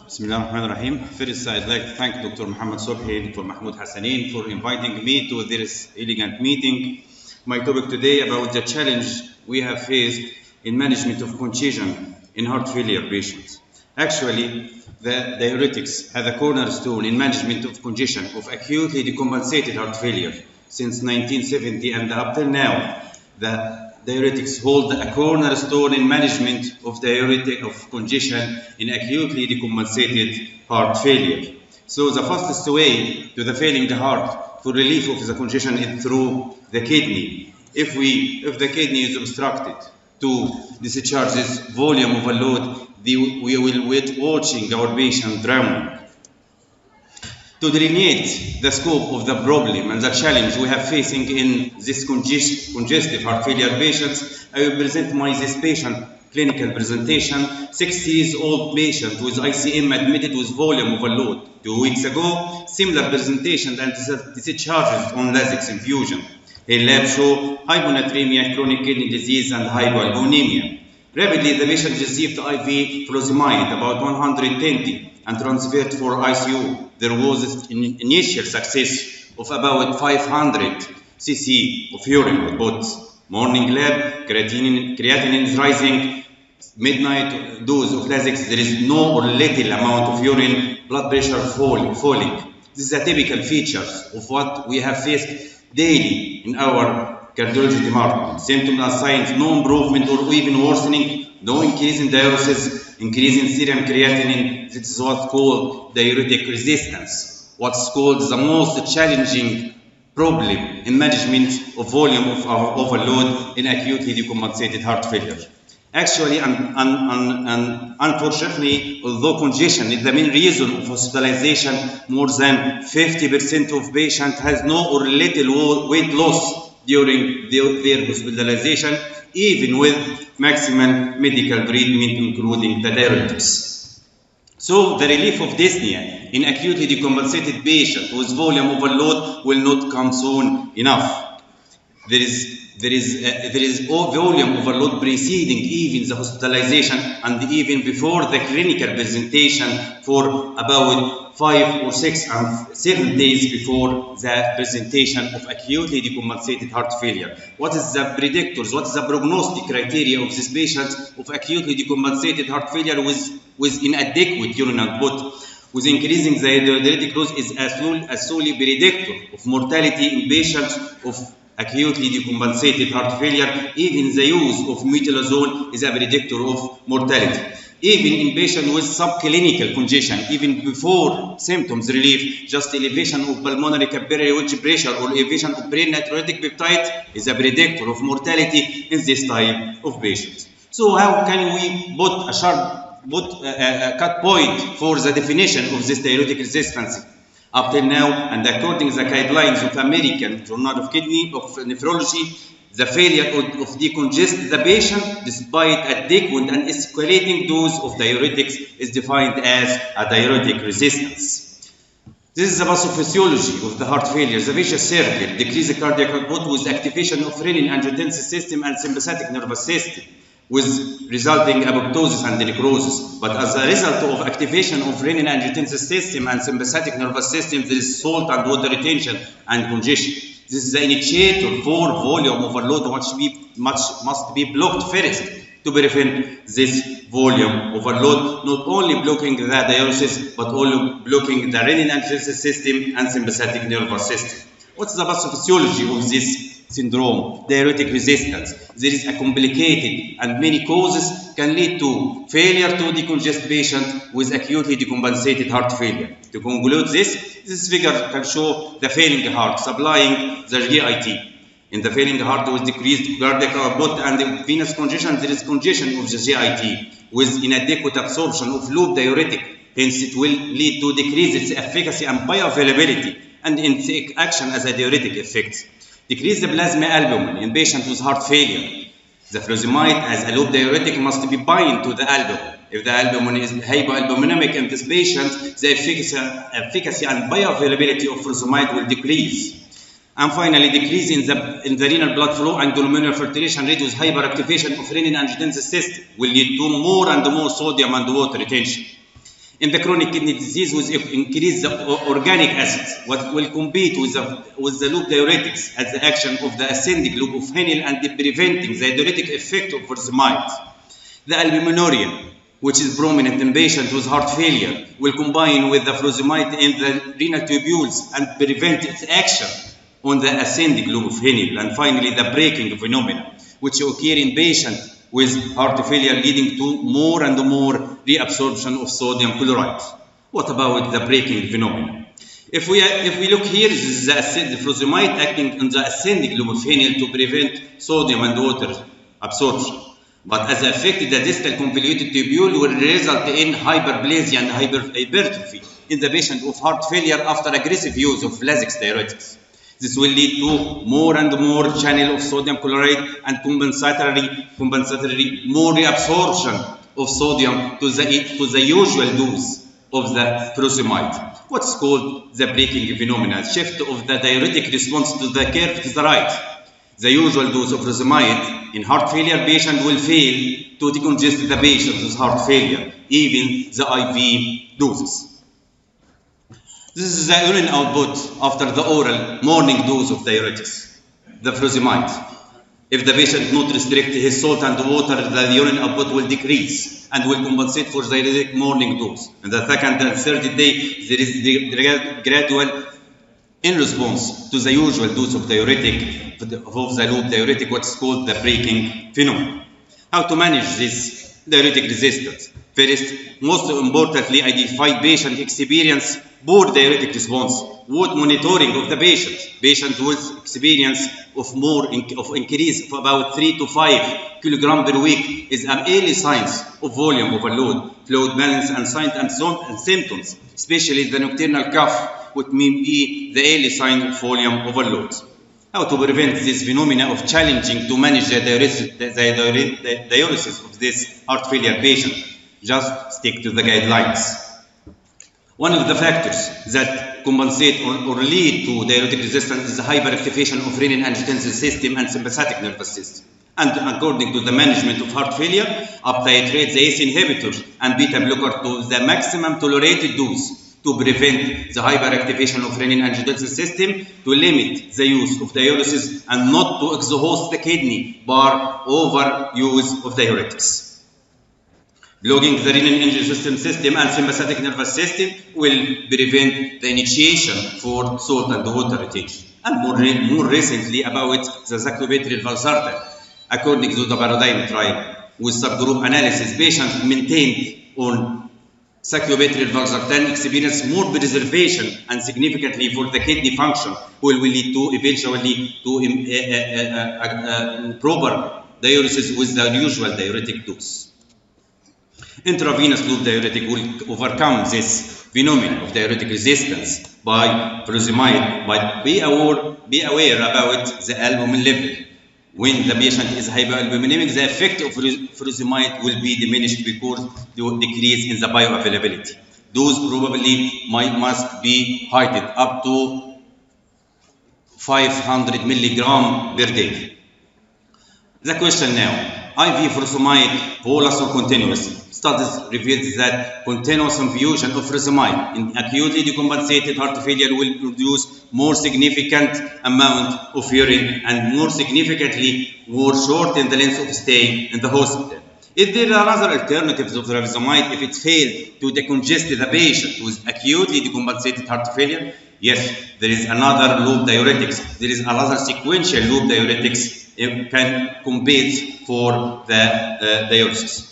Bismillahirrahmanirrahim. First, I'd like to thank Dr. Muhammad Sobhi and Dr. Mahmoud Hassanin for inviting me to this elegant meeting. My topic today about the challenge we have faced in management of congestion in heart failure patients. Actually, the diuretics have a cornerstone in management of congestion of acutely decompensated heart failure since 1970 and up till now. The diuretics hold a cornerstone in management of congestion in acutely decompensated heart failure. So the fastest way to the failing heart for relief of the congestion is through the kidney. If the kidney is obstructed to discharge this volume overload, we will wait watching our patient drowning. To delineate the scope of the problem and the challenge we have facing in this congestive heart failure patients, I will present this patient clinical presentation. 60 years old patient with ICM admitted with volume overload. 2 weeks ago, similar presentation and discharges on Lasix infusion. A lab show hyponatremia, chronic kidney disease, and hypoalbuminemia. Rapidly, the patient received IV furosemide, about 120, and transferred for ICU. There was an initial success of about 500 cc of urine, but morning lab, creatinine is rising, midnight dose of Lasix, there is no or little amount of urine, blood pressure falling. This is a typical features of what we have faced daily in our cardiology department. Symptoms and signs, no improvement or even worsening, no increase in diuresis, increase in serum creatinine. This is what's called diuretic resistance. What's called the most challenging problem in management of volume of our overload in acutely decompensated heart failure. Actually, unfortunately, although congestion is the main reason of hospitalization, more than 50% of patients has no or little weight loss during their hospitalization, even with maximal medical treatment, including the diuretics. So the relief of dyspnea in acutely decompensated patient with volume overload will not come soon enough. There is volume overload preceding even the hospitalization and even before the clinical presentation for about 5 or 6 and 7 days before the presentation of acutely decompensated heart failure. What is the predictors? What is the prognostic criteria of this patient of acutely decompensated heart failure with inadequate urine output? With increasing the diuretic dose is a solely predictor of mortality in patients of acutely decompensated heart failure. Even the use of metilazone is a predictor of mortality. Even in patients with subclinical congestion, even before symptoms relief, just elevation of pulmonary capillary wedge pressure or elevation of brain natriuretic peptide is a predictor of mortality in this type of patients. So how can we put a cut point for the definition of this diuretic resistance? Up till now, and according to the guidelines of American Journal of Kidney of Nephrology, the failure of decongest the patient despite adequate and escalating dose of diuretics is defined as a diuretic resistance. This is the pathophysiology of the heart failure. The vicious circle decreases the cardiac output with activation of renin-angiotensin system and sympathetic nervous system, with resulting apoptosis and necrosis. But as a result of activation of renin-angiotensin system and sympathetic nervous system, there is salt and water retention and congestion. This is the initiator for volume overload, which must be blocked first to prevent this volume overload, not only blocking the diuresis, but also blocking the renin-angiotensin system and sympathetic nervous system. What's the pathophysiology of this syndrome, diuretic resistance? There is a complicated and many causes can lead to failure to decongest patient with acutely decompensated heart failure. To conclude this figure can show the failing heart supplying the GIT. In the failing heart with decreased cardiac output and venous congestion, there is congestion of the GIT with inadequate absorption of loop diuretic. Hence, it will lead to decrease its efficacy and bioavailability and its action as a diuretic effect. Decrease the plasma albumin in patients with heart failure. The furosemide as a loop diuretic must be bind to the albumin. If the albumin is hypoalbuminemic in this patient, the efficacy and bioavailability of furosemide will decrease. And finally, decrease in the renal blood flow and glomerular filtration rate with hyperactivation of renin-angiotensin system will lead to more and more sodium and water retention. In the chronic kidney disease, with increase the organic acids, what will compete with the loop diuretics at the action of the ascending loop of Henle and preventing the diuretic effect of furosemide. The albuminuria, which is prominent in patients with heart failure, will combine with the furosemide in the renal tubules and prevent its action on the ascending loop of Henle. And finally, the braking phenomena, which occur in patients with heart failure, leading to more and more reabsorption of sodium chloride. What about the braking phenomenon? If we look here, this is the furosemide acting on the ascending loop of Henle to prevent sodium and water absorption. But as affected, the distal convoluted tubule will result in hyperplasia and hypertrophy in the patient of heart failure after aggressive use of Lasix diuretics. This will lead to more and more channel of sodium chloride and compensatory more reabsorption of sodium to the usual dose of the furosemide. What's called the braking phenomenon, shift of the diuretic response to the curve to the right. The usual dose of furosemide in heart failure patient will fail to decongest the patient with heart failure, even the IV doses. This is the urine output after the oral morning dose of diuretics, the furosemide. If the patient not restrict his salt and water, the urine output will decrease and will compensate for the diuretic morning dose. And the second and third day, there is the gradual in response to the usual dose of diuretic, of the loop diuretic, what's called the braking phenomenon. How to manage this diuretic resistance? First, most importantly, identify patient experience poor diuretic response with monitoring of the patient. Patient with experience of increase of about 3 to 5 kilograms per week is an early signs of volume overload, fluid balance, and signs and symptoms, especially the nocturnal cough, which may be the early sign of volume overload. How to prevent this phenomena of challenging to manage the diuresis of this heart failure patient? Just stick to the guidelines. One of the factors that compensate or lead to diuretic resistance is the hyperactivation of renin-angiotensin system and sympathetic nervous system. And according to the management of heart failure, up-titrate the ACE inhibitor and beta blocker to the maximum tolerated dose to prevent the hyperactivation of renin-angiotensin system, to limit the use of diuresis and not to exhaust the kidney by overuse of diuretics. Blocking the renin-angiotensin system and sympathetic nervous system will prevent the initiation for salt and water retention. And more recently about the sacubitril valsartan. According to the paradigm trial, with subgroup analysis, patients maintained on sacubitril valsartan experience more preservation and significantly for the kidney function, will lead to eventually to proper diuresis with the usual diuretic dose. Intravenous loop diuretic will overcome this phenomenon of diuretic resistance by furosemide, but be aware about the albumin level. When the patient is hypoalbuminemic, the effect of furosemide will be diminished because the decrease in the bioavailability. Those probably must be heightened up to 500 milligram per day. The question now, IV furosemide, bolus or continuous? Studies reveal that continuous infusion of furosemide in acutely decompensated heart failure will produce more significant amount of urine and more significantly more shorten the length of stay in the hospital. Is there another alternative to furosemide if it failed to decongest the patient with acutely decompensated heart failure? Yes, there is another loop diuretics. There is another sequential loop diuretics can compete for the diuresis.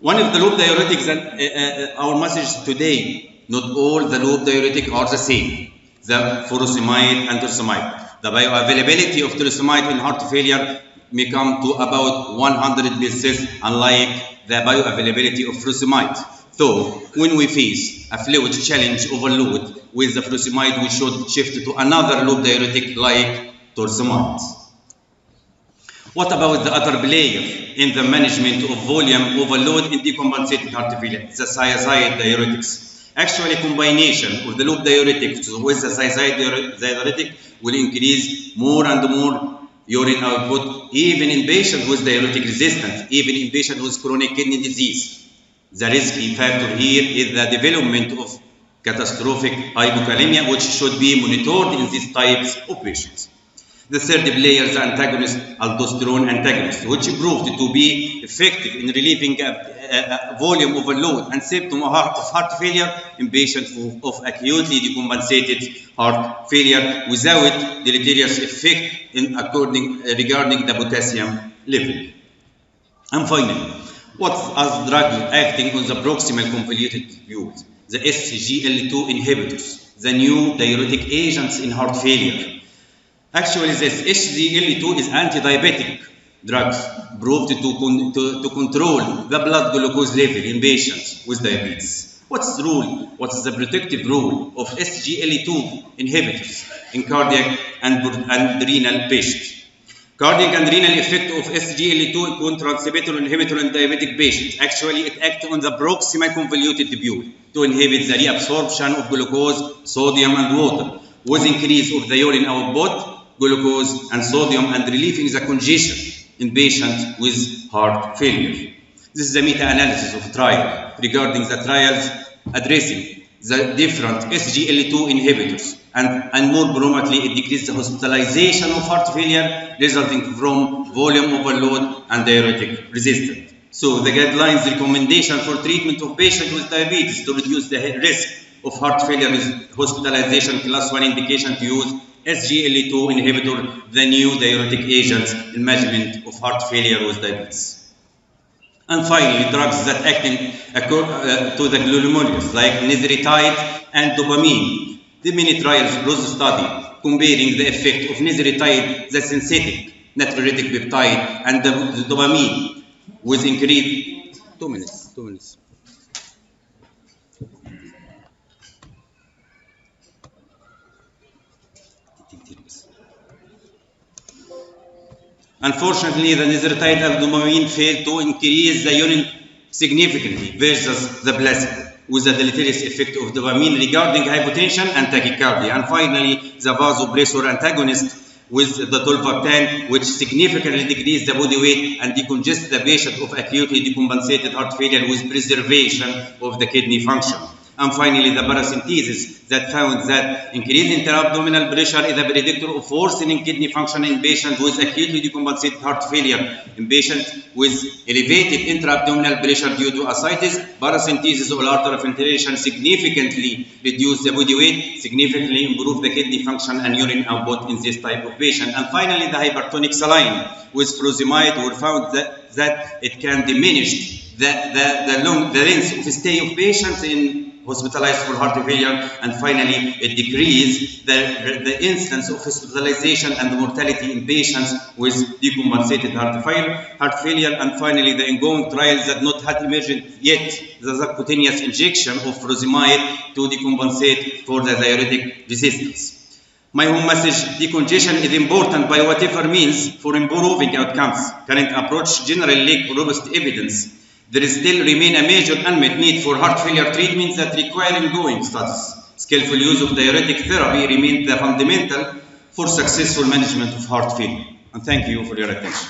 One of the loop diuretics that our message today, not all the loop diuretics are the same. The furosemide and torsemide. The bioavailability of torsemide in heart failure may come to about 100%, unlike the bioavailability of furosemide. So, when we face a fluid challenge overload with the furosemide, we should shift to another loop diuretic like torsemide. What about the other player in the management of volume overload in decompensated heart failure? The thiazide diuretics. Actually, combination of the loop diuretic with the thiazide diuretic will increase more and more urine output, even in patients with diuretic resistance, even in patients with chronic kidney disease. The risky factor here is the development of catastrophic hypokalemia, which should be monitored in these types of patients. The third player is the antagonist, aldosterone antagonist, which proved to be effective in relieving volume overload and symptom of heart failure in patients of acutely decompensated heart failure without deleterious effect regarding the potassium level. And finally, what are drugs acting on the proximal convoluted tubule? The SGLT2 inhibitors, the new diuretic agents in heart failure. Actually, this SGLT2 is anti-diabetic drugs proved to control the blood glucose level in patients with diabetes. What's the role? What is the protective role of SGLT2 inhibitors in cardiac and renal patients? Cardiac and renal effect of SGLT2 co-transcriptional inhibitor in diabetic patients. Actually, it acts on the proximal convoluted tubule to inhibit the reabsorption of glucose, sodium, and water, with increase of the urine output, glucose and sodium, and relieving the congestion in patients with heart failure. This is a meta-analysis of trial regarding the trials addressing the different SGLT2 inhibitors, and more prominently, it decreased the hospitalization of heart failure resulting from volume overload and diuretic resistance. So the guidelines recommendation for treatment of patients with diabetes to reduce the risk of heart failure with hospitalization class 1 indication to use SGLT2 inhibitor, the new diuretic agents in management of heart failure with diabetes. And finally, drugs that acting to the glomerulus like nizritide and dopamine. The many trials rose study comparing the effect of nizritide, the synthetic natriuretic peptide, and the dopamine with increased 2 minutes. Unfortunately, the nizritide and dopamine failed to increase the urine significantly versus the placebo, with the deleterious effect of dopamine regarding hypotension and tachycardia. And finally, the vasopressor antagonist with the tolvaptan, which significantly decreased the body weight and decongest the patient of acutely decompensated heart failure with preservation of the kidney function. And finally, the paracentesis that found that increased intra-abdominal pressure is a predictor of worsening kidney function in patients with acutely decompensated heart failure. In patients with elevated intra-abdominal pressure due to ascites, paracentesis or arterial filtration significantly reduce the body weight, significantly improve the kidney function and urine output in this type of patient. And finally, the hypertonic saline with furosemide were found that it can diminish the length of stay of patients in hospitalized for heart failure, and finally it decreased the incidence of hospitalization and mortality in patients with decompensated heart failure. And finally, the ongoing trials that not had emerged yet, the subcutaneous injection of furosemide to decompensate for the diuretic resistance. My home message: decongestion is important by whatever means for improving outcomes. Current approach generally lack robust evidence. There still remain a major unmet need for heart failure treatments that require ongoing studies. Skillful use of diuretic therapy remains the fundamental for successful management of heart failure. And thank you for your attention.